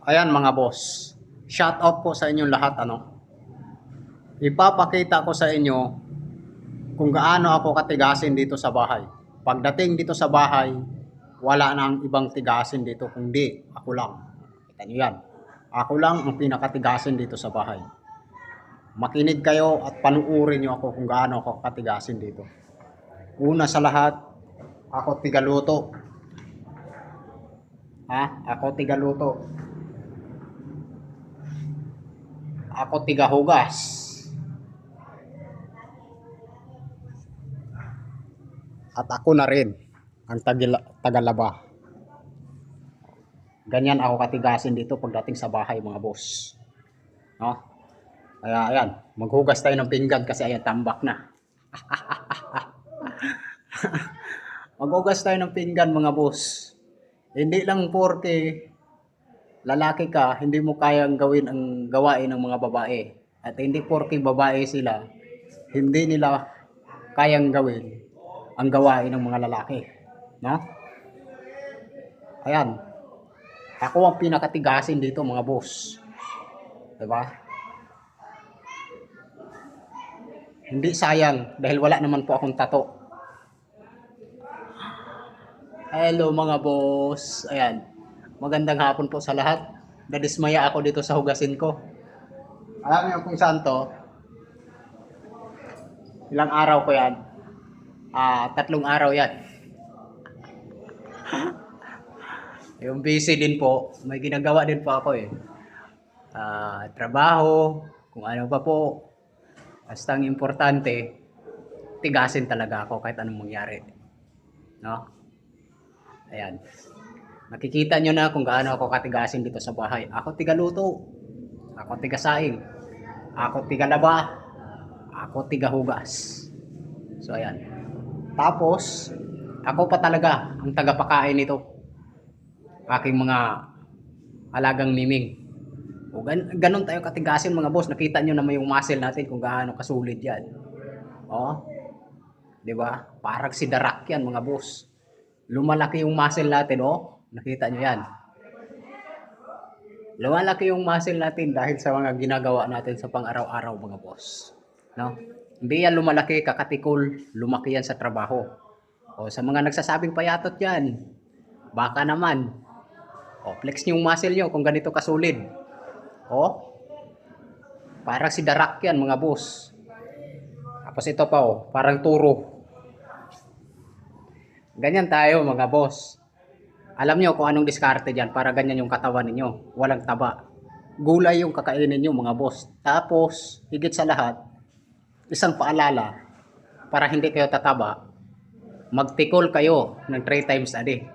Ayan mga boss, shout out po sa inyong lahat. Ipapakita ko sa inyo kung gaano ako katigasin dito sa bahay. Pagdating dito sa bahay, wala nang ibang tigasin dito kundi ako lang. Kita nyo yan. Ako lang ang pinakatigasin dito sa bahay. Makinig kayo at panuurin nyo ako kung gaano ako katigasin dito. Una sa lahat, ako tigaluto. Ako tigaluto. Ako tigahugas. At ako na rin ang tagalaba. Ganyan ako katigasin dito pagdating sa bahay mga boss. No? Kaya ayan, maghugas tayo ng pinggan kasi ayan, tambak na. Maghugas tayo ng pinggan mga boss. Hindi lang porke lalaki ka, hindi mo kayang gawin ang gawain ng mga babae. At hindi porke babae sila, hindi nila kayang gawin ang gawain ng mga lalaki. No? Ayan. Ako ang pinakatigasin dito mga boss. Diba? Hindi sayang dahil wala naman po akong tato. Hello mga boss. Ayan. Magandang hapon po sa lahat. Nadismaya ako dito sa hugasin ko. Alam niyo kung saan to? Ilang araw ko yan? 3 araw yan. Yung busy din po. May ginagawa din po ako eh. Trabaho, kung ano pa po. Basta ang importante, tigasin talaga ako kahit anong mangyari. No? Ayan. Nakikita nyo na kung gaano ako katigasin dito sa bahay. Ako tigaluto. Ako tigasaing. Ako tigalaba. Ako tigahugas. So ayan. Tapos, ako pa talaga ang tagapakain nito. Aking mga alagang miming. O ganun tayo katigasin mga boss. Nakita nyo naman yung muscle natin kung gaano kasulid yan. O, di ba? Parang si Darak yan mga boss. Lumalaki yung muscle natin, oh. Nakita nyo yan. Lumalaki yung muscle natin dahil sa mga ginagawa natin sa pang-araw-araw mga boss. No? Hindi yan lumalaki, kakatikol. Lumaki yan sa trabaho. O sa mga nagsasabing payatot yan, baka naman. O flex nyo yung muscle nyo kung ganito kasulid. O, parang si Darak yan mga boss. Tapos ito pa oh, parang turo. Ganyan tayo mga boss. Alam nyo kung anong diskarte dyan para ganyan yung katawan ninyo. Walang taba. Gulay yung kakainin nyo mga boss. Tapos, higit sa lahat, isang paalala para hindi kayo tataba, magtikol kayo ng 3 times a day.